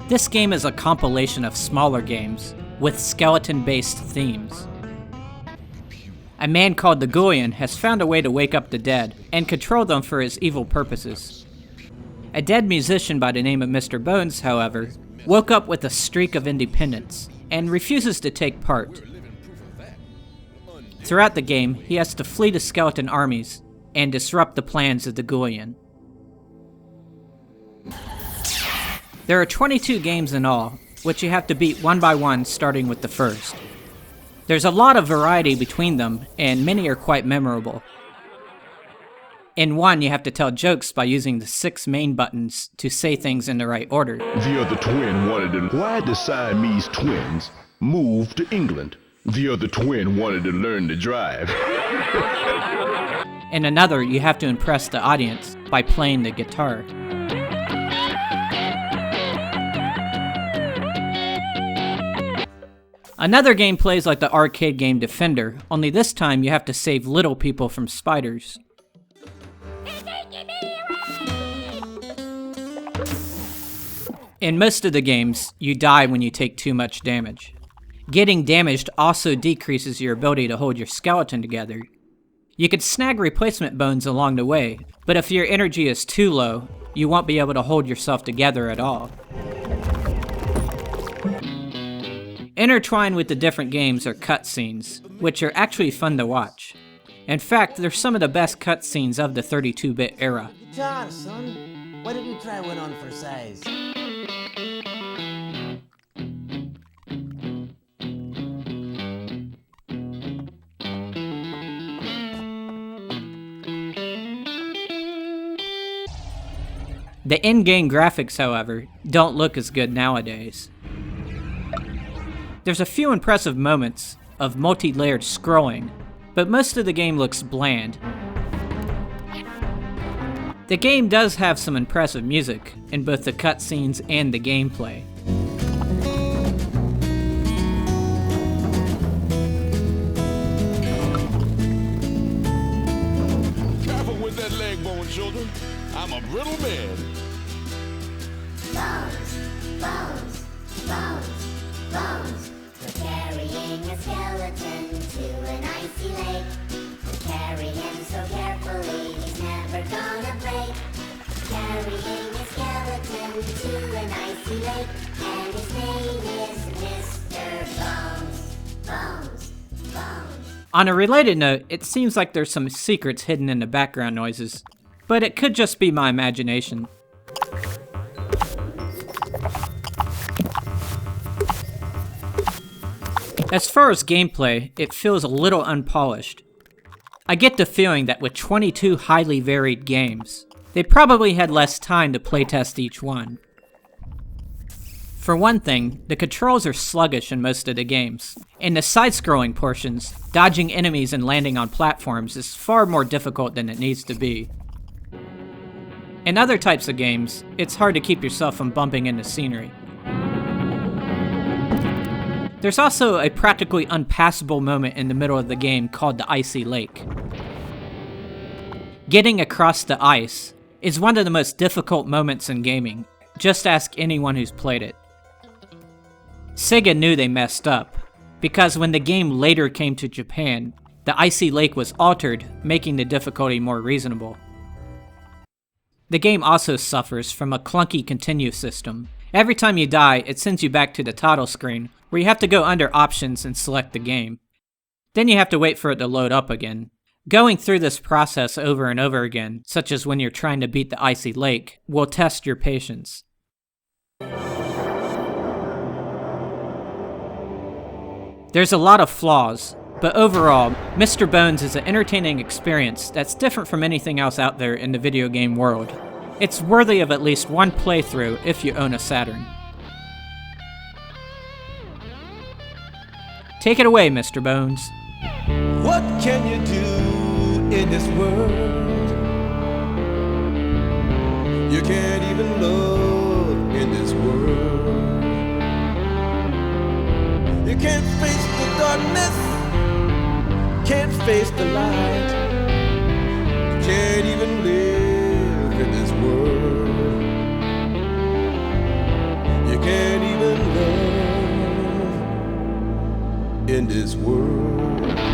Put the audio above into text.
This game is a compilation of smaller games with skeleton-based themes. A man called the Ghoulian has found a way to wake up the dead and control them for his evil purposes. A dead musician by the name of Mr. Bones, however, woke up with a streak of independence and refuses to take part. Throughout the game, he has to flee the skeleton armies and disrupt the plans of the Ghoulian. There are 22 games in all, which you have to beat one by one, starting with the first. There's a lot of variety between them, and many are quite memorable. In one, you have to tell jokes by using the 6 main buttons to say things in the right order. The other twin wanted to... Why the Siamese twins moved to England? The other twin wanted to learn to drive. In another, you have to impress the audience by playing the guitar. Another game plays like the arcade game Defender, only this time you have to save little people from spiders. In most of the games, you die when you take too much damage. Getting damaged also decreases your ability to hold your skeleton together. You could snag replacement bones along the way, but if your energy is too low, you won't be able to hold yourself together at all. Intertwined with the different games are cutscenes, which are actually fun to watch. In fact, they're some of the best cutscenes of the 32-bit era. Charles, son, why don't you try one on for size? The in-game graphics, however, don't look as good nowadays. There's a few impressive moments of multi-layered scrolling, but most of the game looks bland. The game does have some impressive music in both the cutscenes and the gameplay. Careful with that leg bone, children. I'm a brittle man. Bones, bones, bones, bones. We're carrying a skeleton to an icy lake. We'll carry him so carefully, he's never gonna break. Carrying a skeleton to an icy lake, and his name is Mr. Bones. Bones, bones. On a related note, it seems like there's some secrets hidden in the background noises, but it could just be my imagination. As far as gameplay, it feels a little unpolished. I get the feeling that with 22 highly varied games, they probably had less time to playtest each one. For one thing, the controls are sluggish in most of the games. In the side-scrolling portions, dodging enemies and landing on platforms is far more difficult than it needs to be. In other types of games, it's hard to keep yourself from bumping into scenery. There's also a practically unpassable moment in the middle of the game called the Icy Lake. Getting across the ice is one of the most difficult moments in gaming. Just ask anyone who's played it. Sega knew they messed up, because when the game later came to Japan, the Icy Lake was altered, making the difficulty more reasonable. The game also suffers from a clunky continue system. Every time you die, it sends you back to the title screen, where you have to go under options and select the game. Then you have to wait for it to load up again. Going through this process over and over again, such as when you're trying to beat the Icy Lake, will test your patience. There's a lot of flaws, but overall, Mr. Bones is an entertaining experience that's different from anything else out there in the video game world. It's worthy of at least one playthrough if you own a Saturn. Take it away, Mr. Bones. What can you do in this world? You can't even love in this world. You can't face the darkness, can't face the light. You can't even live in this world. You can't even love in this world.